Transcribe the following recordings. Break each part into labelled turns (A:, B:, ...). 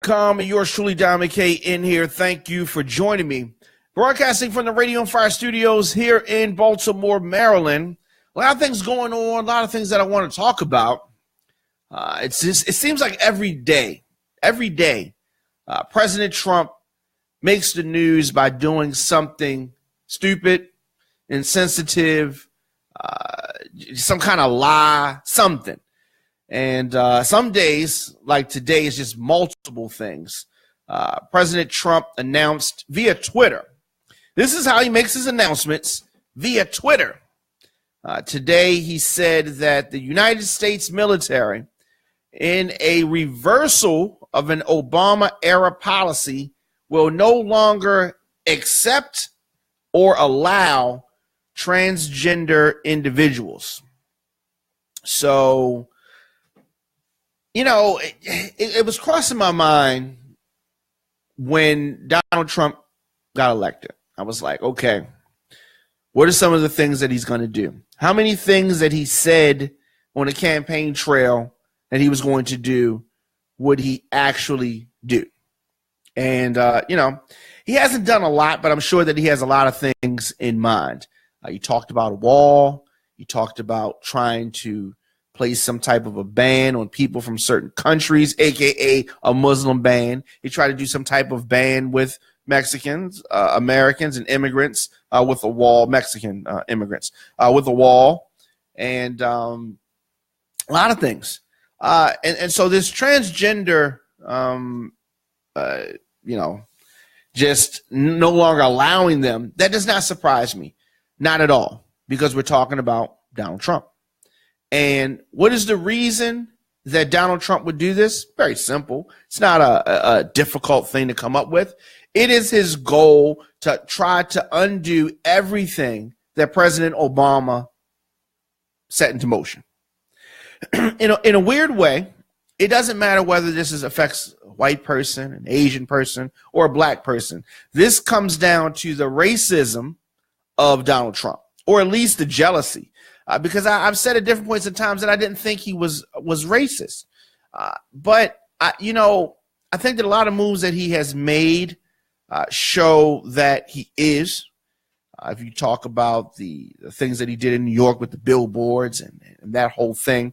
A: Yours truly, Don McKay, in here. Thank you for joining me. Broadcasting from the Radio on Fire studios here in Baltimore, Maryland. A lot of things going on, a lot of things that I want to talk about. It seems like every day, President Trump makes the news by doing something stupid, insensitive, some kind of lie, something. And some days, like today, is just multiple things. President Trump announced via Twitter. This is how he makes his announcements, via Twitter. Today, he said that the United States military, in a reversal of an Obama-era policy, will no longer accept or allow transgender individuals. So, you know, it was crossing my mind when Donald Trump got elected. I was like, okay, what are some of the things that he's going to do? How many things that he said on the campaign trail that he was going to do would he actually do? And, he hasn't done a lot, but I'm sure that he has a lot of things in mind. He talked about a wall. He talked about trying to place some type of a ban on people from certain countries, a.k.a. a Muslim ban. He tried to do some type of ban with Mexicans, Americans, and immigrants with a wall, Mexican immigrants with a wall, and a lot of things. And so this transgender, just no longer allowing them, that does not surprise me. Not at all, because we're talking about Donald Trump. And what is the reason that Donald Trump would do this? Very simple. It's not a difficult thing to come up with. It is his goal to try to undo everything that President Obama set into motion. In a weird way, it doesn't matter whether this affects a white person, an Asian person, or a black person. This comes down to the racism of Donald Trump, or at least the jealousy. Because I've said at different points in times that I didn't think he was racist. But I think that a lot of moves that he has made show that he is. If you talk about the things that he did in New York with the billboards and that whole thing,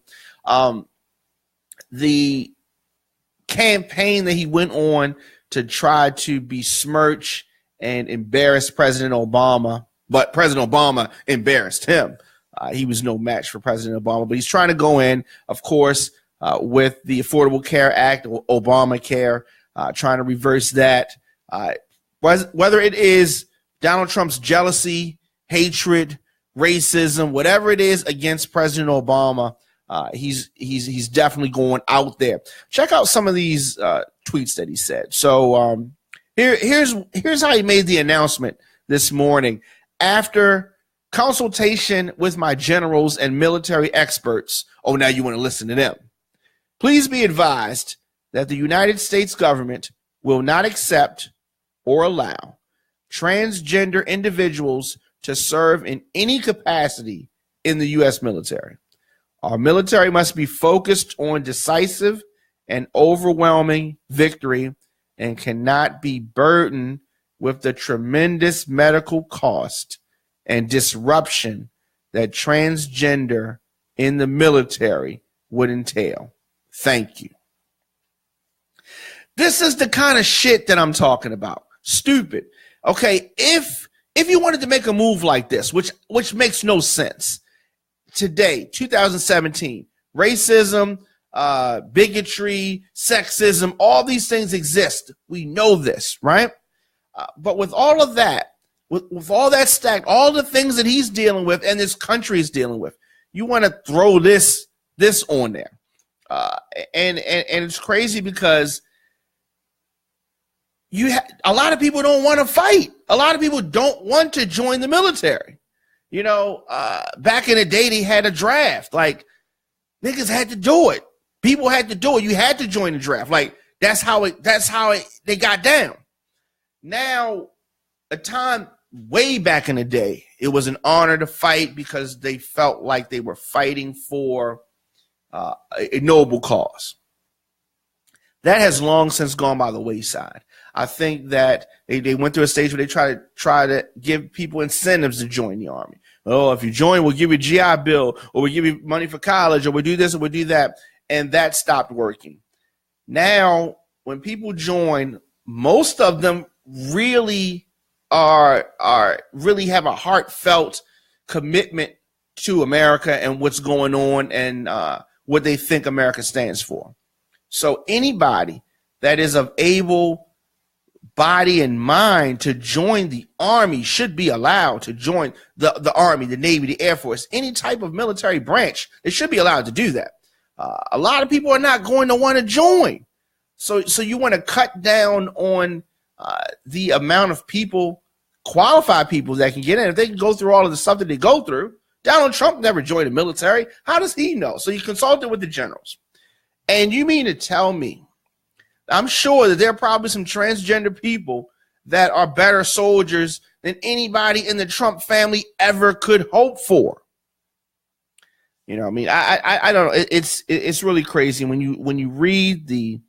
A: the campaign that he went on to try to besmirch and embarrass President Obama, but President Obama embarrassed him. He was no match for President Obama, but he's trying to go in, of course, with the Affordable Care Act, Obamacare, trying to reverse that. Whether it is Donald Trump's jealousy, hatred, racism, whatever it is against President Obama, he's definitely going out there. Check out some of these tweets that he said. So here's how he made the announcement this morning after consultation with my generals and military experts. Oh, now you want to listen to them. Please be advised that the United States government will not accept or allow transgender individuals to serve in any capacity in the U.S. military. Our military must be focused on decisive and overwhelming victory and cannot be burdened with the tremendous medical cost and disruption that transgender in the military would entail. Thank you. This is the kind of shit that I'm talking about. Stupid. Okay, if you wanted to make a move like this, which makes no sense, today, 2017, racism, bigotry, sexism, all these things exist. We know this, right? But with all of that, with all that stacked, all the things that he's dealing with and this country is dealing with, you want to throw this on there. And it's crazy because a lot of people don't want to fight. A lot of people don't want to join the military. Back in the day, they had a draft. Like, niggas had to do it. People had to do it. You had to join the draft. Like, that's how they got down. Now, a time way back in the day, it was an honor to fight because they felt like they were fighting for a noble cause. that has long since gone by the wayside. I think that they went through a stage where they try to give people incentives to join the Army. Oh, if you join, we'll give you a GI Bill, or we'll give you money for college, or we'll do this, or we'll do that. And that stopped working. Now, when people join, most of them really really have a heartfelt commitment to America and what's going on and what they think America stands for. So anybody that is of able body and mind to join the Army should be allowed to join the Army, the Navy, the Air Force, any type of military branch. They should be allowed to do that. A lot of people are not going to want to join. So you want to cut down on the amount of people, qualified people that can get in. If they can go through all of the stuff that they go through, Donald Trump never joined the military. How does he know? So you consulted with the generals. And you mean to tell me, I'm sure that there are probably some transgender people that are better soldiers than anybody in the Trump family ever could hope for. You know, I mean, I don't know. It's really crazy when you read the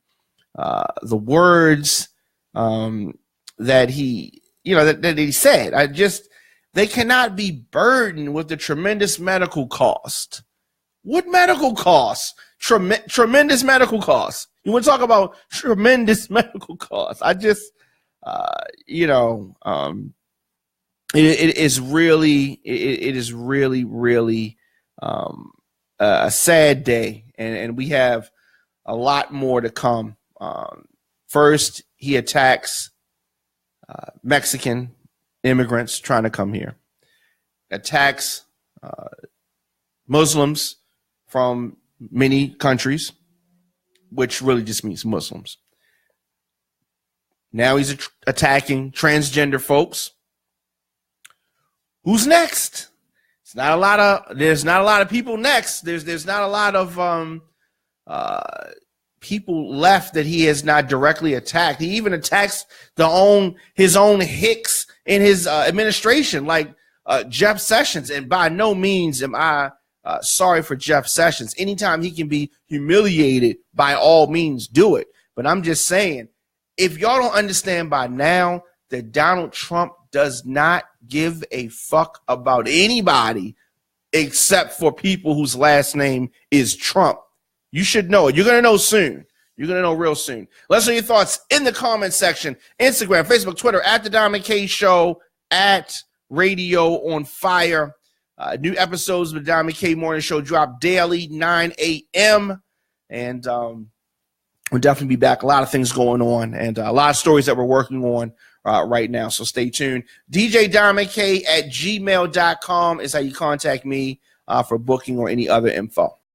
A: words that he, you know, that he said. They cannot be burdened with the tremendous medical cost. What medical costs? Tremendous medical costs. You want to talk about tremendous medical costs? It is really a sad day, and we have a lot more to come. First, he attacks Mexican immigrants trying to come here, attacks Muslims from many countries, which really just means Muslims. Now he's attacking transgender folks. Who's next? There's not a lot of people next. There's not a lot of people left that he has not directly attacked. He even attacks his own hicks in his administration, like Jeff Sessions. And by no means am I sorry for Jeff Sessions. Anytime he can be humiliated, by all means do it. But I'm just saying, if y'all don't understand by now that Donald Trump does not give a fuck about anybody except for people whose last name is Trump, you should know it. You're going to know soon. You're going to know real soon. Let's know your thoughts in the comment section. Instagram, Facebook, Twitter, at The Dom and K Show, at Radio on Fire. New episodes of the Dom and K Morning Show drop daily, 9 a.m. And we'll definitely be back. A lot of things going on and a lot of stories that we're working on right now. So stay tuned. DJDomandK@gmail.com is how you contact me for booking or any other info.